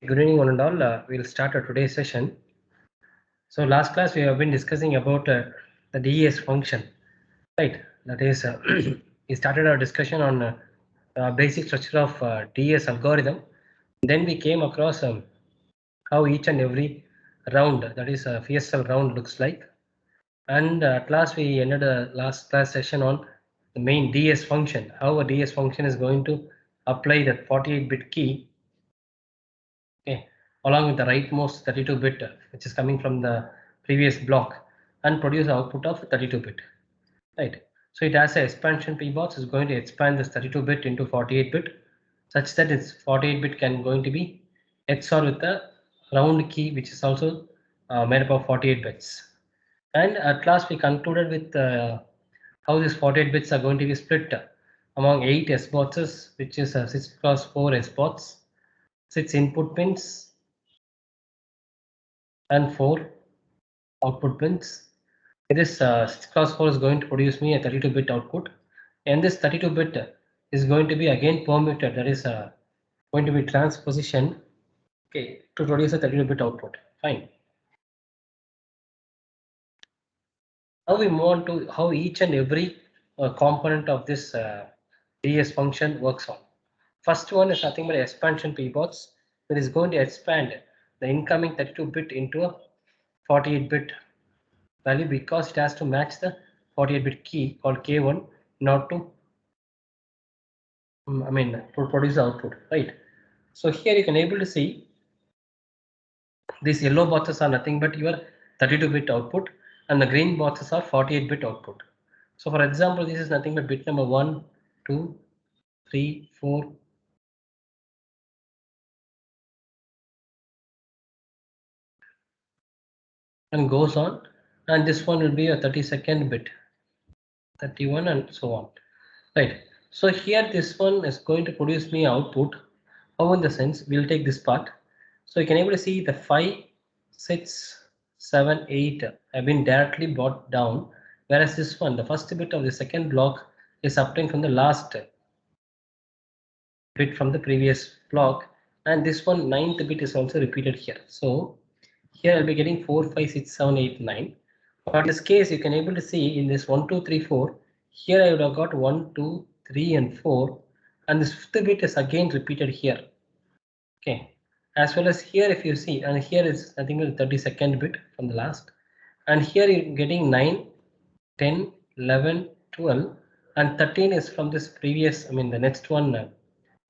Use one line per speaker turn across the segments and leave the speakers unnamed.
Good evening, one and all. We'll start our today's session. So, last class we have been discussing about the DES function, right? That is, we started our discussion on basic structure of DES algorithm. Then we came across how each and every round, that is FSL round, looks like. And at last we ended the last class session on the main DS function, how a DS function is going to apply that 48-bit key, okay, along with the rightmost 32-bit which is coming from the previous block and produce output of 32-bit, right? So it has a expansion P box is going to expand this 32-bit into 48-bit such that its 48-bit can going to be XOR with a round key which is also made up of 48 bits. And at last we concluded with how these 48 bits are going to be split among 8 SBOTs, which is 6 cross 4 SBOTs, 6 input pins and 4 output pins. This 6 cross 4 is going to produce me a 32-bit output, and this 32-bit is going to be again permuted, that is going to be transposition, okay, to produce a 32-bit output. Fine. Now we move on to how each and every component of this DS function works on. First one is nothing but expansion P box that is going to expand the incoming 32-bit into a 48-bit value because it has to match the 48-bit key called K1 in order to to produce the output, right? So here you can able to see these yellow boxes are nothing but your 32-bit output and the green boxes are 48-bit output. So for example, this is nothing but bit number 1, 2, 3, 4, and goes on, and this one will be a 32nd bit, 31 and so on, right? So here this one is going to produce me output. How in the sense we'll take this part. So you can able to see the 5, 6, 7, 8 have been directly brought down, whereas this one, the first bit of the second block is obtained from the last bit from the previous block, and this one ninth bit is also repeated here. So here I'll be getting 4, 5, 6, 7, 8, 9. But in this case, you can able to see in this 1, 2, 3, 4. Here I would have got 1, 2, 3, and 4, and this fifth bit is again repeated here. Okay, as well as here if you see, and here is I think the 32nd bit from the last, and here you're getting 9, 10, 11, 12, and 13 is from this previous, the next one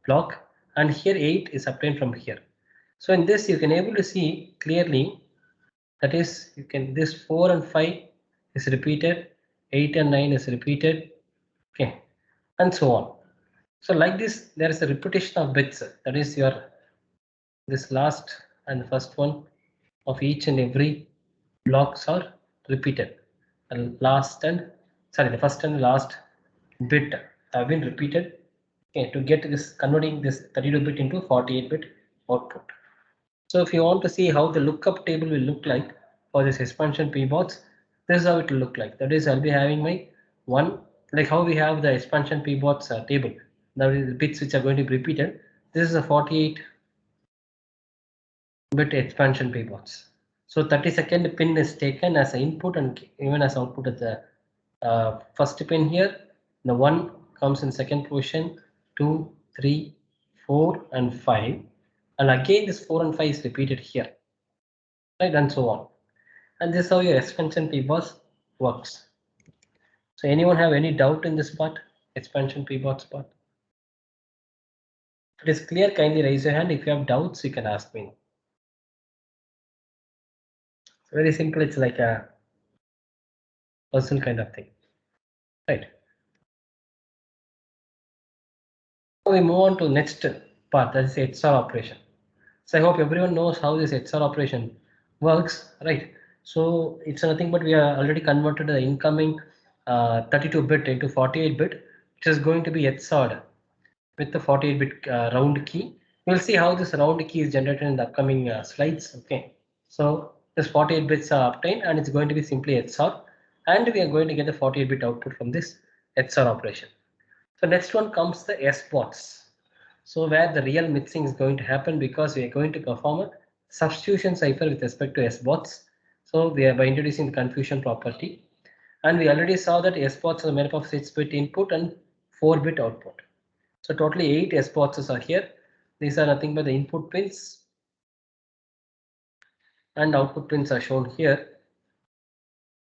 block, and here 8 is obtained from here. So in this you can able to see clearly, that is you can, this 4 and 5 is repeated, 8 and 9 is repeated, okay, and so on. So like this there is a repetition of bits, that is your this last and the first one of each and every blocks are repeated. The first and last bit have been repeated, okay, to get this converting this 32-bit into 48-bit output. So if you want to see how the lookup table will look like for this expansion P box, this is how it will look like. That is, I'll be having my one, like how we have the expansion P box table. That is the bits which are going to be repeated. This is a 48-bit expansion P box. So 32nd pin is taken as an input and even as output at the first pin here. The 1 comes in second position, 2, 3, 4, and 5. And again this 4 and 5 is repeated here, right, and so on. And this is how your expansion P box works. So anyone have any doubt in this part, expansion P box part? If it is clear, kindly raise your hand. If you have doubts, you can ask me. It's very simple. It's like a puzzle kind of thing, right? Now we move on to next part, that is XOR operation. So I hope everyone knows how this XOR operation works, right? So it's nothing but we are already converted the incoming 32-bit into 48-bit, which is going to be XORed with the 48-bit round key. We'll see how this round key is generated in the upcoming slides. Okay, so this 48 bits are obtained and it's going to be simply XOR, and we are going to get the 48-bit output from this XOR operation. So next one comes the SBOTs. So where the real mixing is going to happen, because we are going to perform a substitution cipher with respect to SBOTs. So we are by introducing the confusion property. And we already saw that SBOTs are made up of 6-bit input and 4-bit output. So totally 8 SBOTs are here. These are nothing but the input pins and output pins are shown here.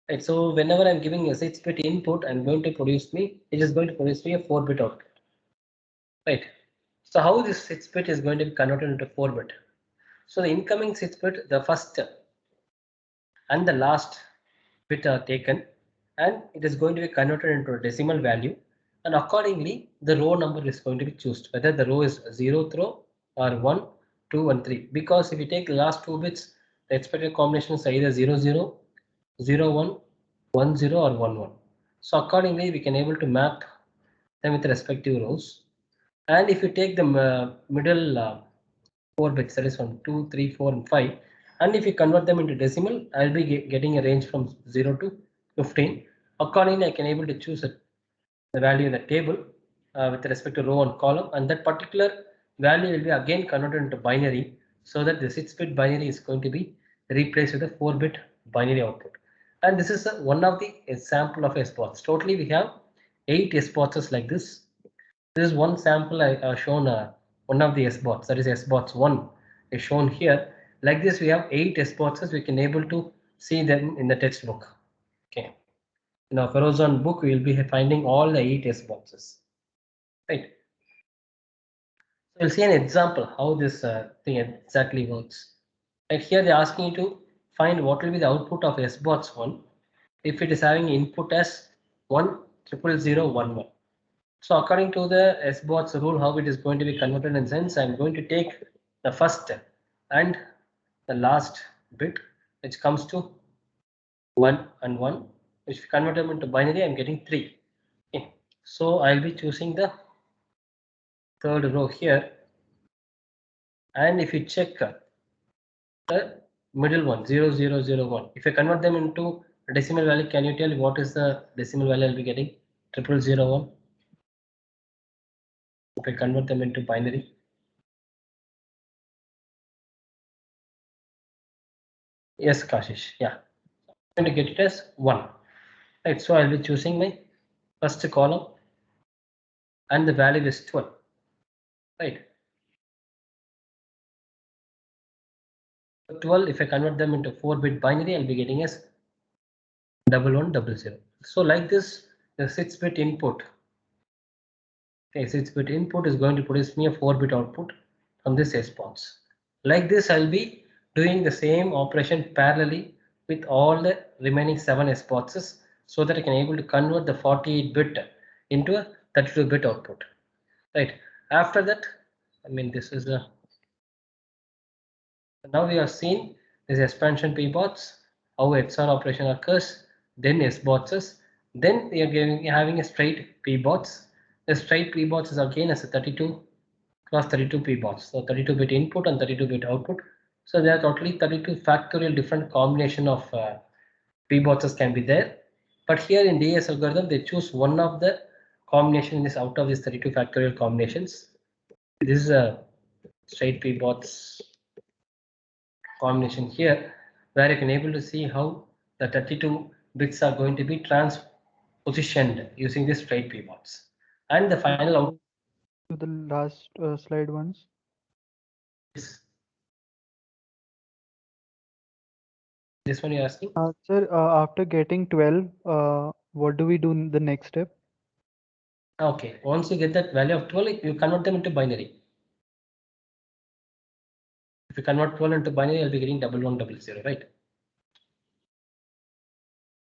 Right, so whenever I'm giving a 6-bit input, I'm going to produce me, it is going to produce me a 4-bit output. Right. So how this 6-bit is going to be converted into 4-bit? So the incoming 6-bit, the first and the last bit are taken and it is going to be converted into a decimal value, and accordingly the row number is going to be chosen, whether the row is 0th row or 1, 2 and 3, because if you take the last 2 bits, the expected combination is either 0, 0, 0, 1, 1, 0 or 1, 1. So accordingly we can able to map them with respective rows. And if you take the middle 4 bits, that is from 2, 3, 4 and 5, and if you convert them into decimal, I'll be getting a range from 0 to 15. Accordingly I can able to choose the value in the table with respect to row and column, and that particular value will be again converted into binary, so that the 6-bit binary is going to be replaced with a 4-bit binary output. And this is one of the example of SBOTs. Totally we have 8 SBOTs like this. This is one sample I shown one of the SBOTs, that is SBOTs 1 is shown here. Like this we have 8 SBOTs, we can able to see them in the textbook. Okay. In our Ferozon book we will be finding all the 8 SBOTs. Right. So we'll see an example how this thing exactly works. Right here they're asking you to find what will be the output of SBOTs 1 if it is having input as 1000111. So according to the SBOTs rule, how it is going to be converted in sense, I'm going to take the first and the last bit, which comes to 1 and 1, which convert them into binary, I'm getting 3. Okay. So I'll be choosing the third row here. And if you check the middle one, 0001, if I convert them into a decimal value, can you tell what is the decimal value I'll be getting? 0001. If I convert them into binary. Yes, Kashish. Yeah. I'm going to get it as 1. Right. So I'll be choosing my first column and the value is 12. Right. 12, if I convert them into 4-bit binary, I'll be getting as 1100. So like this, the 6-bit input. Okay, 6-bit input is going to produce me a 4-bit output from this SBOTs. Like this, I'll be doing the same operation parallelly with all the remaining 7 SBOTs, so that I can able to convert the 48-bit into a 32-bit output. Right. After that, I mean this is a. Now we have seen this expansion PBOTs, how XOR operation occurs, then SBOTs, then we are having a straight PBOTs. The straight PBOTs is again as a 32 cross 32 PBOTs, so 32-bit input and 32-bit output. So there are totally 32 factorial different combination of PBOTs can be there. But here in DS algorithm, they choose one of the combination is out of these 32 factorial combinations. This is a straight PBOTs combination here, where you can able to see how the 32 bits are going to be transpositioned using this straight PBOTs. And the final output
To the last slide once.
is this one you're asking?
Sir, after getting 12, what do we do in the next step?
Okay, once you get that value of 12, you convert them into binary. If you convert 12 into binary, I'll be getting 1100, right?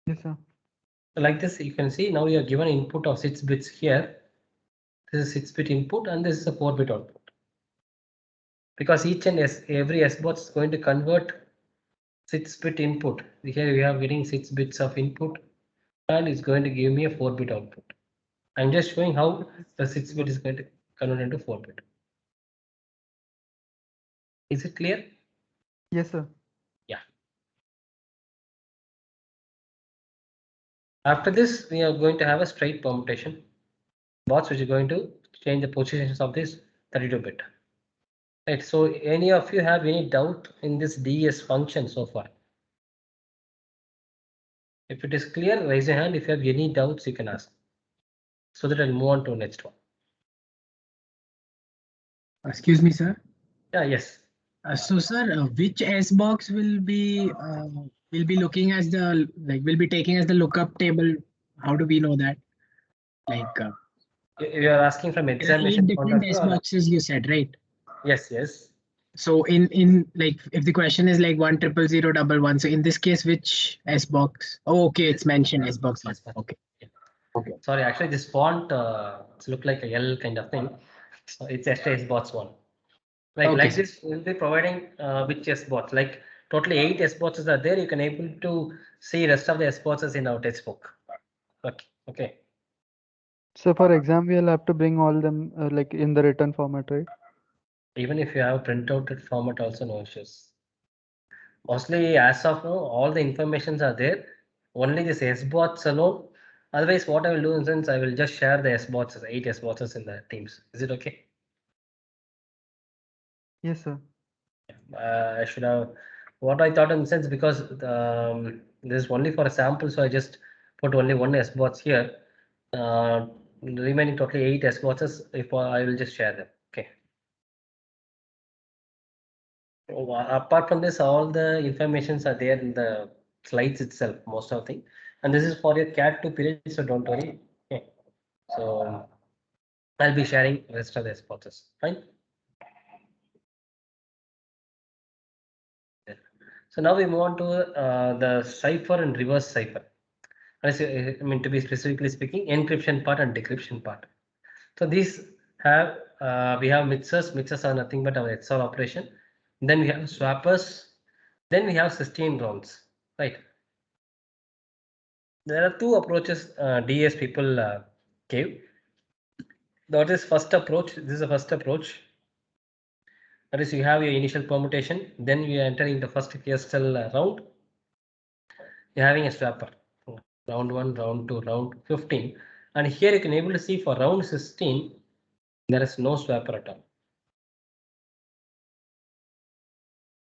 Yes, sir.
So like this, you can see now you are given input of 6 bits here. This is 6-bit input and this is a 4-bit output. Because each and every SBOT is going to convert 6-bit input. Here we are getting 6 bits of input and it's going to give me a 4-bit output. I'm just showing how the 6-bit is going to convert into 4-bit. Is it clear?
Yes, sir.
Yeah. After this, we are going to have a straight permutation bots, which is going to change the positions of these 32-bit. Right. So any of you have any doubt in this DS function so far? If it is clear, raise your hand. If you have any doubts, you can ask, so that I'll move on to next one.
Excuse me, sir.
Yeah, yes.
So, sir, which S box will be looking as the will be taking as the lookup table? How do we know that? Like
You are asking from
there are 8
examination point of
different
view,
S
or?
boxes you said, right?
Yes, yes.
So in like if the question is like 1000111, so in this case, which S box? Oh, okay, it's mentioned S box.
Yes,
Okay.
yeah.
Okay.
Sorry, actually this font look like a L kind of thing. So it's extra SBots one.
Okay,
Like
sir.
this, we'll be providing which SBots. Like totally 8 SBots are there. You can able to see rest of the SBots in our textbook. Okay. Okay.
So for exam, we'll have to bring all them like in the written format, right?
Even if you have printout format, also no issues. Mostly as of now, all the informations are there. Only this SBots alone. Otherwise, what I will do is I will just share the SBots, 8 SBots in the Teams. Is it okay?
Yes, sir.
I should have what I thought in the sense, because this is only for a sample, so I just put only one SBots here. Remaining totally 8 SBots. If I will just share them. Okay. Apart from this, all the informations are there in the slides itself, most of the thing. And this is for your CAT 2 period, so don't worry. Okay. So I'll be sharing rest of the SBots. Fine. So now we move on to the cipher and reverse cipher. I mean, to be specifically speaking, encryption part and decryption part. So these have we have mixers. Mixers are nothing but our XOR operation. Then we have swappers. Then we have 16 rounds. Right. There are two approaches DS people gave. That is first approach. This is the first approach. That is, you have your initial permutation. Then you are entering the first QSL round. You're having a swapper. Round 1, round 2, round 15. And here you can able to see for round 16, there is no swapper at all.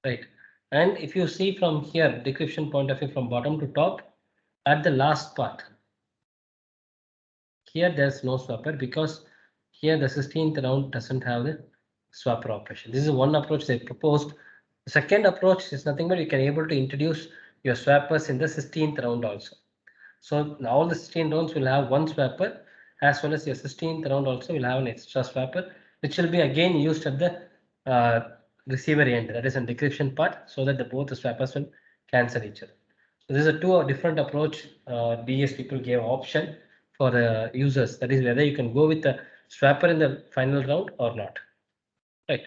Right. And if you see from here, decryption point of view from bottom to top, at the last part, here there's no swapper because here the 16th round doesn't have the swapper operation. This is one approach they proposed. The second approach is nothing but you can able to introduce your swappers in the 16th round also. So all the 16 rounds will have one swapper, as well as your 16th round also will have an extra swapper, which will be again used at the receiver end, that is a decryption part, so that both the swappers will cancel each other. So this is a two different approach. DS people gave option for the users, that is whether you can go with the swapper in the final round or not. Right.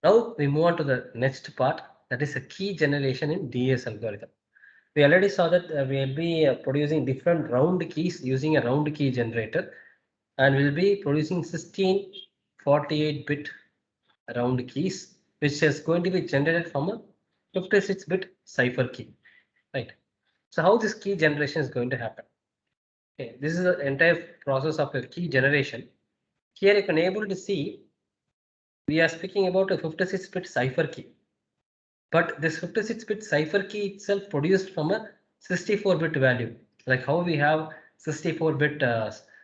Now we move on to the next part, that is a key generation in DS algorithm. We already saw that we'll be producing different round keys using a round key generator, and we'll be producing 16 48-bit round keys, which is going to be generated from a 56-bit cipher key. Right. So how this key generation is going to happen? Okay, this is the entire process of a key generation. Here you can able to see we are speaking about a 56-bit cipher key. But this 56-bit cipher key itself produced from a 64-bit value, like how we have 64-bit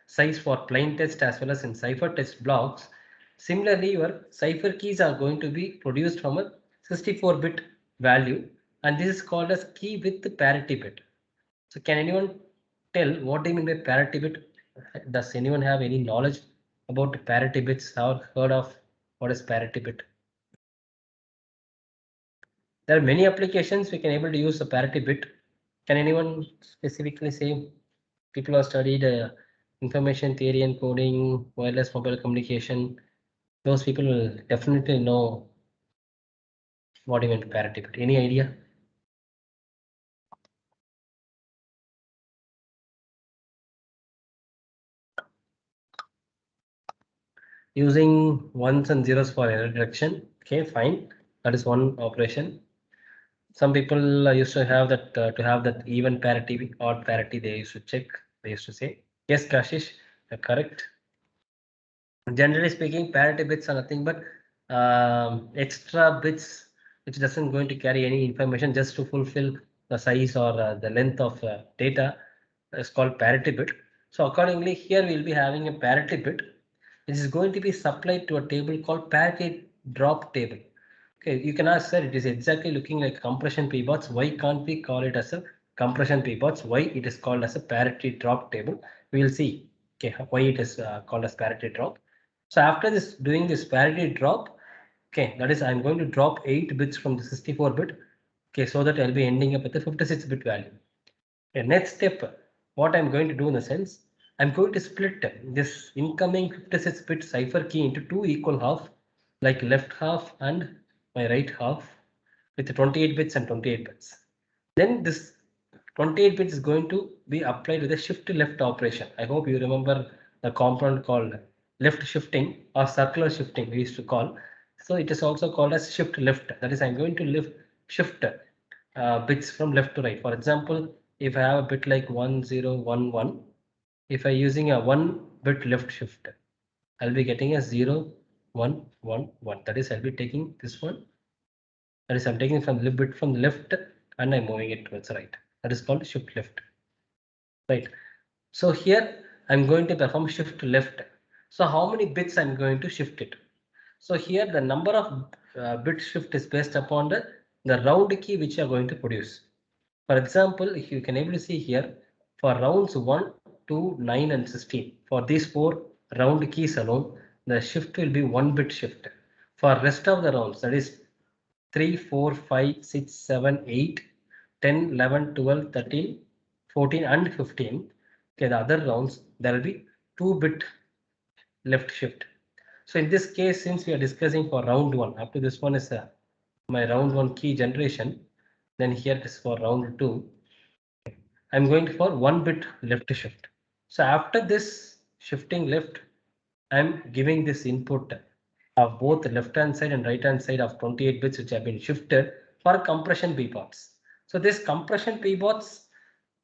size for plain text as well as in cipher text blocks. Similarly, your cipher keys are going to be produced from a 64-bit value, and this is called as key with parity bit. So can anyone tell what do you mean by parity bit? Does anyone have any knowledge about parity bits or heard of what is parity bit? There are many applications we can able to use a parity bit. Can anyone specifically say people who studied information theory and coding, wireless mobile communication? Those people will definitely know what you meant parity bit. Any idea? Using ones and zeros for error detection. Okay, fine. That is one operation. Some people used to have that even parity, odd parity. They used to check. They used to say yes, Kashish, you're correct. Generally speaking, parity bits are nothing but extra bits which doesn't going to carry any information just to fulfill the size or the length of data is called parity bit. So accordingly, here we'll be having a parity bit which is going to be supplied to a table called parity drop table. Okay, you can ask, sir, it is exactly looking like compression pbots. Why can't we call it as a compression pbots? Why it is called as a parity drop table? We will see. Okay, why it is called as parity drop. So after this, doing this parity drop, okay, that is I'm going to drop 8 bits from the 64 bit. Okay, so that I'll be ending up with the 56 bit value. Okay, next step, what I'm going to do in the sense, I'm going to split this incoming 56 bit cipher key into two equal half, like left half and my right half with 28 bits and 28 bits. Then this 28 bits is going to be applied with a shift left operation. I hope you remember the component called left shifting or circular shifting we used to call. So it is also called as shift left. That is, I'm going to shift bits from left to right. For example, if I have a bit like 1011, if I using a 1 bit left shift, I'll be getting a 0111. That is, I'll be taking this one. That is, I'm taking from the bit from the left and I'm moving it towards the right. That is called shift left. Right. So here I'm going to perform shift left. So how many bits I'm going to shift it? So here the number of bit shift is based upon the round key which you are going to produce. For example, if you can able to see here for rounds 1, 2, 9 and 16, for these 4 round keys alone, the shift will be 1 bit shift. For rest of the rounds, that is 3, 4, 5, 6, 7, 8, 10, 11, 12, 13, 14 and 15. Okay, the other rounds there will be 2 bit left shift. So in this case, since we are discussing for round 1, after this one is my round 1 key generation, then here it is for round 2. I'm going for 1 bit left shift. So after this shifting left, I'm giving this input of both the left hand side and right hand side of 28 bits which have been shifted for compression pbots. So this compression pbots,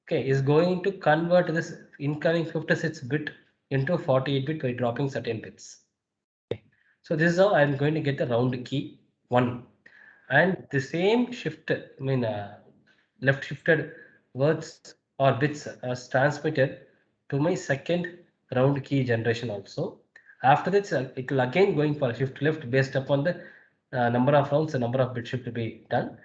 okay, is going to convert this incoming 56 bit into 48 bit by dropping certain bits. Okay. So this is how I'm going to get the round key 1. And the same shift, left shifted words or bits as transmitted to my second round key generation also. After this, it will again going for a shift left based upon the number of rounds, the number of bit shift to be done.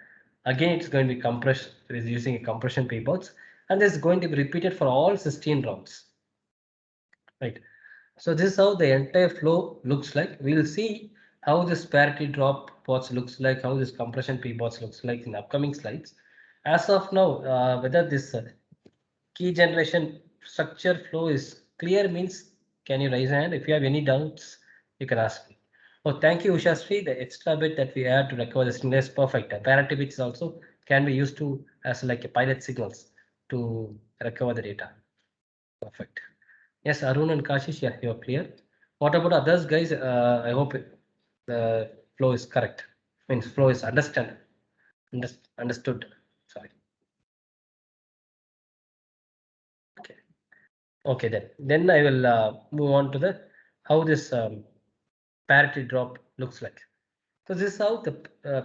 Again, it's going to be compressed with using a compression pbots, and this is going to be repeated for all 16 rounds. Right. So this is how the entire flow looks like. We will see how this parity drop bots looks like, how this compression pbots looks like in upcoming slides. As of now, whether this key generation structure flow is clear means, can you raise a hand? If you have any doubts, you can ask me. Oh, thank you, Ushasri. The extra bit that we add to recover the signal is perfect. Parity bits also can be used to as like a pilot signals to recover the data. Perfect. Yes, Arun and Kashish, yeah, you're clear. What about others, guys? I hope the flow is correct. Means flow is understood. Sorry. Okay. Okay, then I will move on to the how this parity drop looks like. So this is how the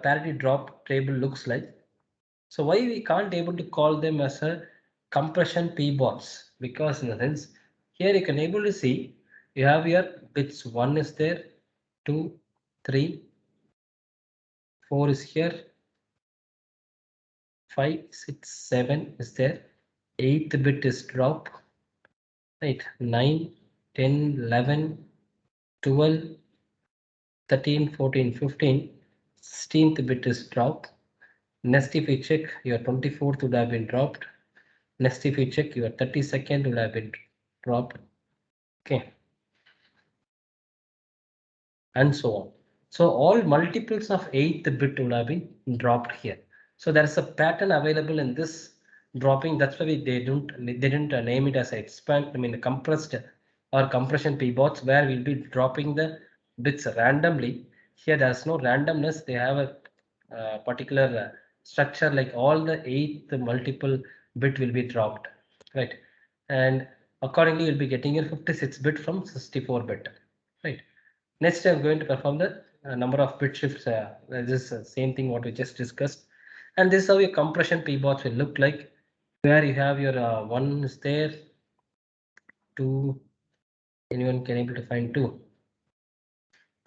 parity drop table looks like. So why we can't able to call them as a compression pbots? Because in the sense here you can able to see you have your bits 1 is there, 2, 3, 4 is here, 5, 6, 7 is there, 8th bit is drop, right? 9, 10, 11, 12, 13, 14, 15, 16th bit is drop. Next, if you check, your 24th would have been dropped. Next, if you check, your 32nd will have been dropped. Okay. And so on. So all multiples of 8th bit will have been dropped here. So there is a pattern available in this dropping. That's why they didn't name it as compressed or compression pbots, where we'll be dropping the bits randomly. Here there's no randomness. They have a particular structure, like all the 8th multiple bit will be dropped, right? And accordingly you'll be getting your 56 bit from 64 bit. right? Next, I'm going to perform the number of bit shifts. This is same thing what we just discussed, and this is how your compression pbots will look like, where you have your 1 is there, 2. Anyone can able to find 2.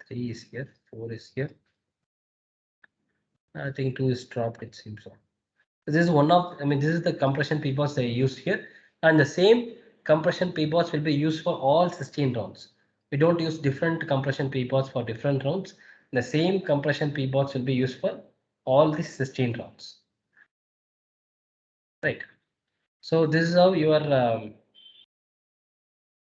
3 is here, 4 is here. I think 2 is dropped. It seems so. This is one of, I mean, this is the compression pbots they use here, and the same compression pbots will be used for all 16 rounds. We don't use different compression pbots for different rounds. The same compression pbots will be used for all these 16 rounds. Right. So this is how your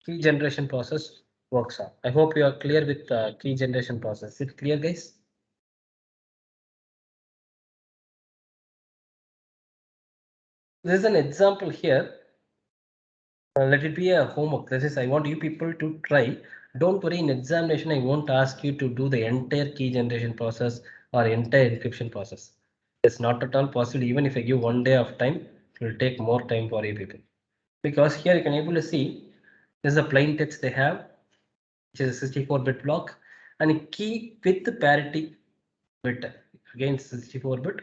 key generation process works out. I hope you are clear with the key generation process. Is it clear, guys? This is an example here. Let it be a homework. This is, I want you people to try. Don't worry, in examination, I won't ask you to do the entire key generation process or entire encryption process. It's not at all possible. Even if I give 1 day of time, it will take more time for you people. Because here you can able to see, this is a plain text they have, which is a 64-bit block, and a key with the parity bit, again 64-bit,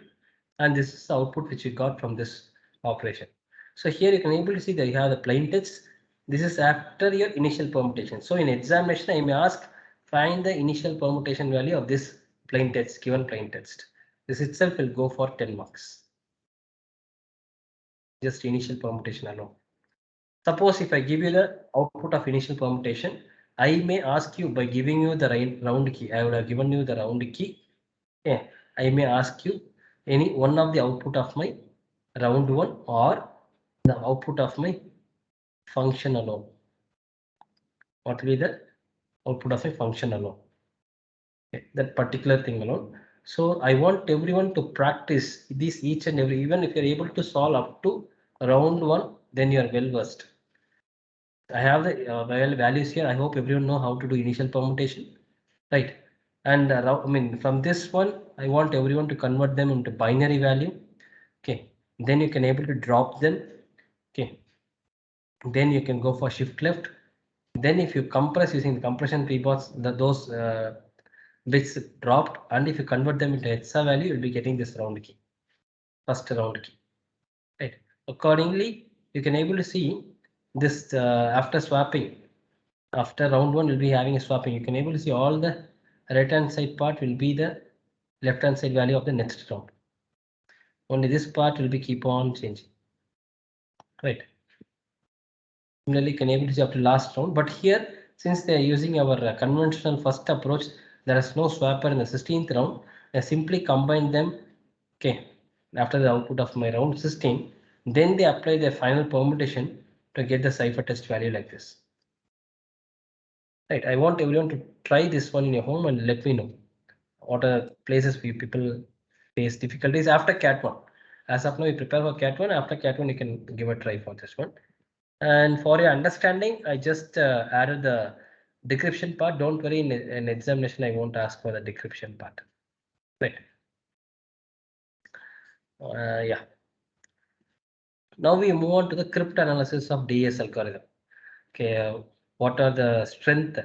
and this is the output which you got from this operation. So here you can able to see that you have the plain text. This is after your initial permutation. So in examination, I may ask, find the initial permutation value of this plain text, given plain text. This itself will go for 10 marks. Just initial permutation alone. Suppose if I give you the output of initial permutation, I may ask you by giving you the round key. I would have given you the round key. Yeah, I may ask you any one of the output of my round 1 or the output of my function alone. What will be the output of a function alone? Okay, that particular thing alone. So I want everyone to practice this each and every, even if you're able to solve up to round 1, then you are well versed. I have the values here. I hope everyone know how to do initial permutation, right? And I mean, from this one, I want everyone to convert them into binary value. Okay, then you can able to drop them. Okay, then you can go for shift left. Then if you compress using the compression pbots, those bits dropped, and if you convert them into hexa value, you'll be getting this round key, first round key, right? Accordingly, you can able to see this after swapping. After round 1, you'll be having a swapping. You can able to see all the right hand side part will be the left hand side value of the next round. Only this part will be keep on changing, right? Similarly, can able to see up to last round, but here since they are using our conventional first approach, there is no swapper in the 16th round. I simply combine them. Okay, after the output of my round 16, then they apply their final permutation to get the ciphertext value like this. Right, I want everyone to try this one in your home and let me know what are places where people face difficulties after cat 1. As of now, we prepare for cat 1. After cat 1, you can give a try for this one. And for your understanding, I just added the decryption part. Don't worry, in examination, I won't ask for the decryption part. Right. Yeah. Now we move on to the cryptanalysis of DES algorithm. Okay, what are the strength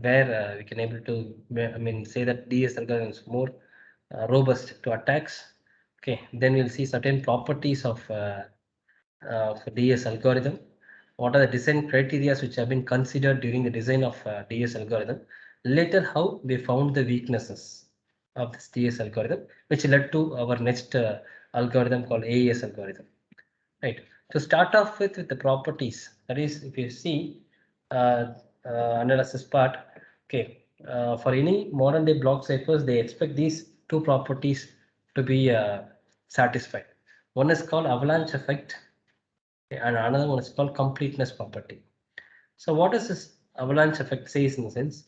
where we can able to, I mean, say that DES algorithm is more robust to attacks. Okay, then we'll see certain properties of DES algorithm. What are the design criteria which have been considered during the design of DES algorithm? Later, how they found the weaknesses of this DES algorithm, which led to our next algorithm called AES algorithm. Right. To start off with the properties, that is, if you see analysis part, okay, for any modern day block ciphers, they expect these two properties to be satisfied. One is called avalanche effect, and another one is called completeness property. So what does this avalanche effect says in the sense?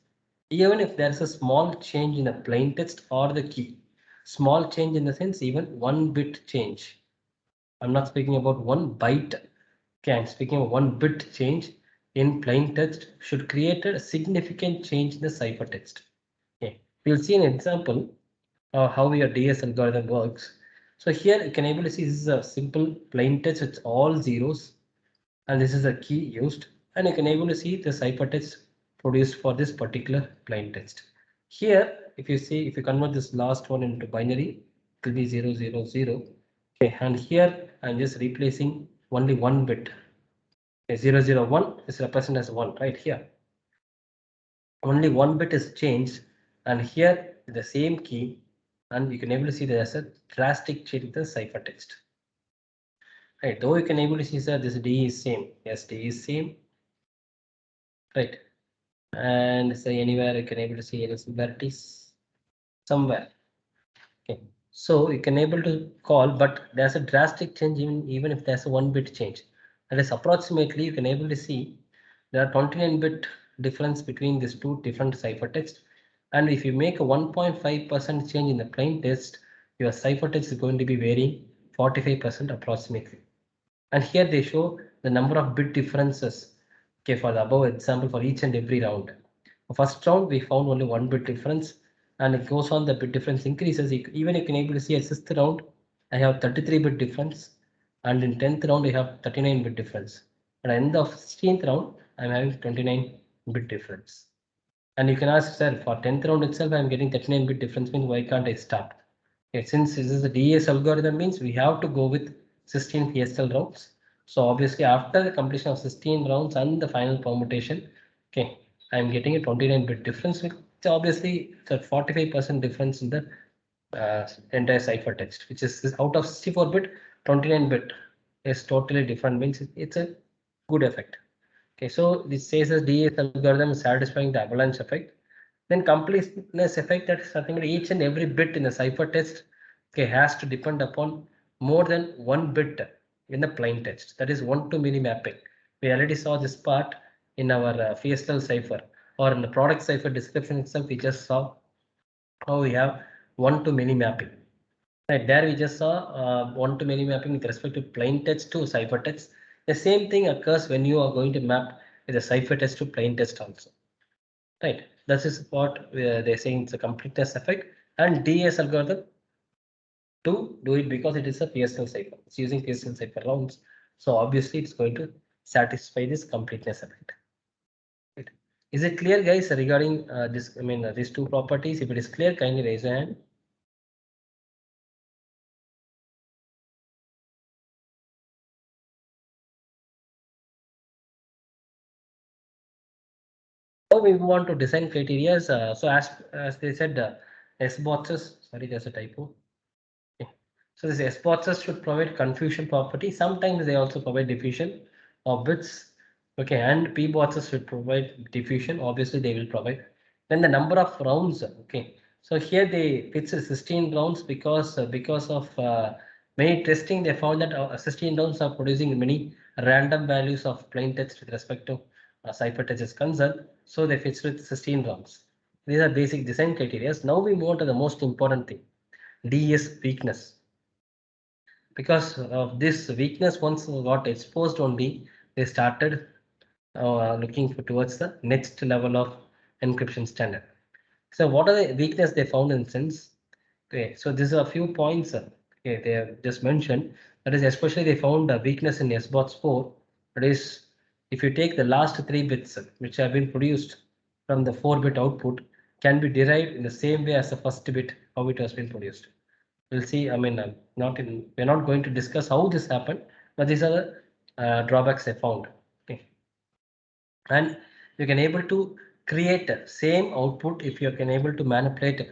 Even if there is a small change in the plain text or the key, small change in the sense even 1 bit change. I'm not speaking about 1 byte. Okay, I'm speaking of 1 bit change in plain text should create a significant change in the ciphertext. Okay, we'll see an example of how your DES algorithm works. So here you can able to see this is a simple plain text. It's all zeros, and this is a key used, and you can able to see the ciphertext produced for this particular plain text. Here, if you see, if you convert this last one into binary, it will be 0, 0, 0. Okay, and here I'm just replacing only one bit. Okay, 0, 0, 1 is represented as 1 right here. Only one bit is changed, and here the same key, and you can able to see there's a drastic change in the ciphertext. Right, though you can able to see that this D is same. Yes, D is same. Right, and say anywhere you can able to see any similarities somewhere. Okay, so you can able to call, but there's a drastic change even if there's a 1 bit change. That is approximately you can able to see there are 29 bit difference between these two different ciphertext. And if you make a 1.5% change in the plain text, your ciphertext is going to be varying 45% approximately. And here they show the number of bit differences. Okay, for the above example, for each and every round. For first round, we found only 1 bit difference, and it goes on, the bit difference increases. Even you can able to see a 6th round, I have 33 bit difference, and in 10th round, I have 39 bit difference. And at the end of 16th round, I'm having 29 bit difference. And you can ask, sir, for 10th round itself, I'm getting 39 bit difference, means why can't I stop? Okay, since this is a DES algorithm, means we have to go with 16 PSL rounds. So obviously after the completion of 16 rounds and the final permutation, okay, I'm getting a 29 bit difference, which obviously it's a 45% difference in the entire ciphertext, which is out of 64 bit, 29 bit is totally different, means it's a good effect. Okay, so this says as DES algorithm is satisfying the avalanche effect. Then completeness effect, that is nothing but each and every bit in the ciphertext, okay, has to depend upon more than one bit in the plain text. That is 1-to-many mapping. We already saw this part in our FSL cipher, or in the product cipher description itself. We just saw how we have 1-to-many mapping. Right, there we just saw 1-to-many mapping with respect to plain text to ciphertext. The same thing occurs when you are going to map with a ciphertext to plain text also. Right, this is what they're saying, it's a completeness effect, and DES algorithm to do it because it is a PSL cipher. It's using PSL cipher rounds, so obviously it's going to satisfy this completeness effect. Right. Is it clear, guys, regarding this? I mean, these two properties. If it is clear, kindly raise your hand. Now we move on to design criteria. So as they said, S boxes. Sorry, there's a typo. Okay. So this S boxes should provide confusion property. Sometimes they also provide diffusion of bits. Okay, and P boxes should provide diffusion. Obviously, they will provide. Then the number of rounds. Okay, so here they fix 16 rounds because of many testing. They found that 16 rounds are producing many random values of plain text with respect to ciphertext is concerned. So they fixed with 16 rounds. These are basic design criteria. Now we move on to the most important thing, DES weakness. Because of this weakness, once got exposed only, they started looking towards the next level of encryption standard. So what are the weakness they found in sense? Okay, so these are a few points okay, they have just mentioned. That is, especially they found a weakness in SBOTS 4. That is, if you take the last 3 bits which have been produced from the 4-bit output, can be derived in the same way as the first bit how it has been produced. We'll see. I mean, we're not going to discuss how this happened, but these are the drawbacks they found. Okay, and you can able to create same output if you can able to manipulate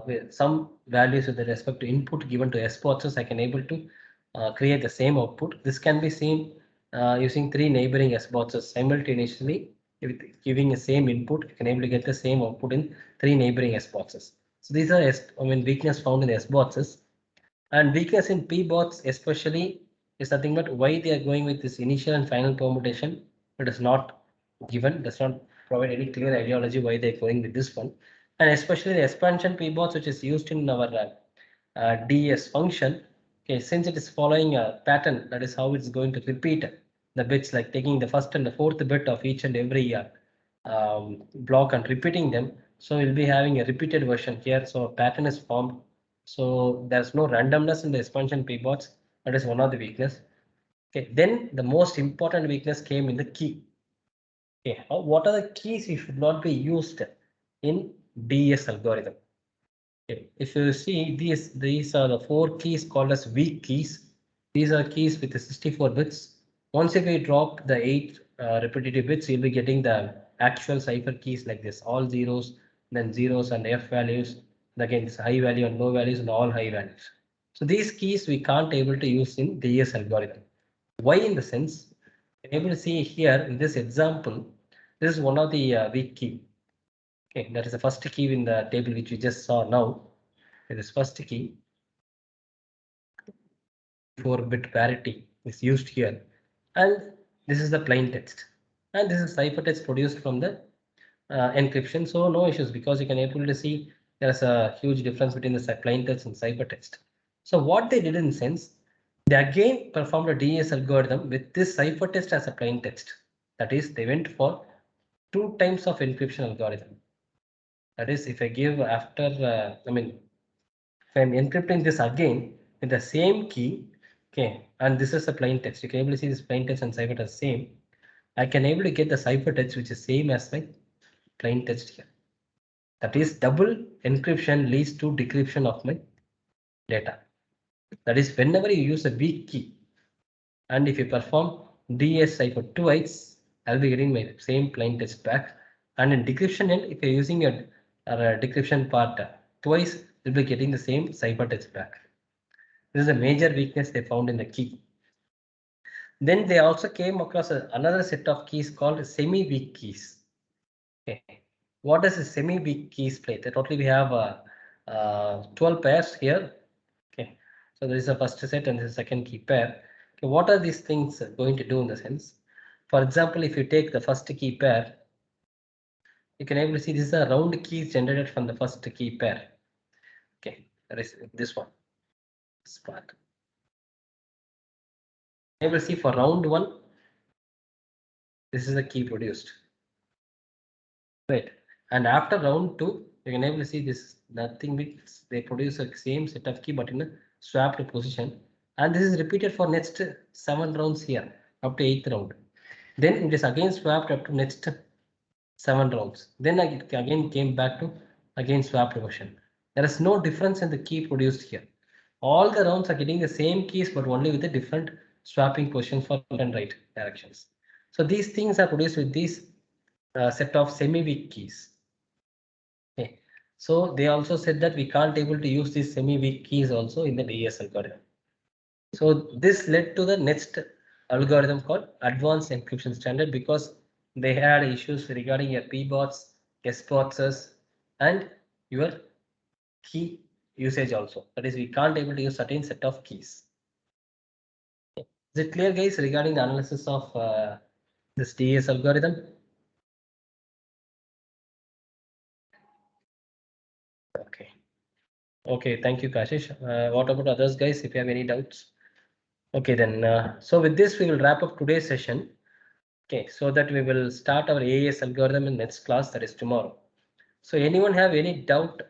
with some values with respect to input given to SBOXes. I can able to create the same output. This can be seen using 3 neighboring SBOXes simultaneously. With giving the same input, you can able to get the same output in 3 neighboring SBOXes. So these are weakness found in SBOXes, and weakness in PBOTs especially is nothing but why they are going with this initial and final permutation. It is not given, does not provide any clear ideology why they're going with this one. And especially the expansion PBOTs, which is used in our DES function. Okay, since it is following a pattern, that is how it's going to repeat the bits, like taking the first and the 4th bit of each and every block and repeating them. So we'll be having a repeated version here. So a pattern is formed. So there's no randomness in the expansion PBOTs. That is one of the weakness. Okay, then the most important weakness came in the key. Okay, what are the keys you should not be used in DES algorithm? Okay. If you see these are the 4 keys called as weak keys. These are keys with the 64 bits. Once if we drop the 8 repetitive bits, you'll be getting the actual cipher keys like this, all zeros, then zeros and F values. And again, this high value and low values and all high values. So these keys we can't able to use in DES algorithm. Why in the sense? You're able to see here in this example, this is one of the weak key. Okay, that is the first key in the table which we just saw now. This first key, 4-bit parity is used here, and this is the plain text, and this is ciphertext produced from the encryption. So no issues because you can able to see there's a huge difference between the plain text and ciphertext. So what they did in sense, they again performed a DES algorithm with this ciphertext as a plain text. That is, they went for 2 times of encryption algorithm. That is, if I give after, if I'm encrypting this again with the same key, okay, and this is a plain text. You can able to see this plain text and ciphertext same. I can able to get the ciphertext which is same as my plain text here. That is, double encryption leads to decryption of my data. That is, whenever you use a weak key, and if you perform DES cipher twice, I'll be getting my same plain text back. And in decryption end, if you're using a decryption part twice, you'll be getting the same ciphertext back. This is a major weakness they found in the key. Then they also came across another set of keys called semi-weak keys. Okay. What does a semi-weak keys play? Totally we have 12 pairs here. Okay. So there is a first set and the second key pair. Okay. What are these things going to do in the sense? For example, if you take the first key pair, you can able to see this is a round keys generated from the first key pair. Okay, that is this one. This part. Able to see for round 1, this is the key produced. Right. And after round 2, you can able to see this nothing but they produce a same set of key but in a swapped position. And this is repeated for next 7 rounds here up to 8th round. Then it is again swapped up to next 7 rounds. Then it again came back to again swapped version. There is no difference in the key produced here. All the rounds are getting the same keys but only with a different swapping position for left and right directions. So these things are produced with these set of semi-weak keys. Okay. So they also said that we can't able to use these semi-weak keys also in the DES algorithm. So this led to the next algorithm called advanced encryption standard because they had issues regarding your PBOTs, SBOTs, and your key usage also. That is, we can't able to use certain set of keys. Is it clear, guys, regarding the analysis of this DES algorithm? Okay. Okay, thank you, Kashish. What about others, guys, if you have any doubts? Okay, then, so with this, we will wrap up today's session. Okay, so that we will start our AES algorithm in next class, that is tomorrow. So anyone have any doubt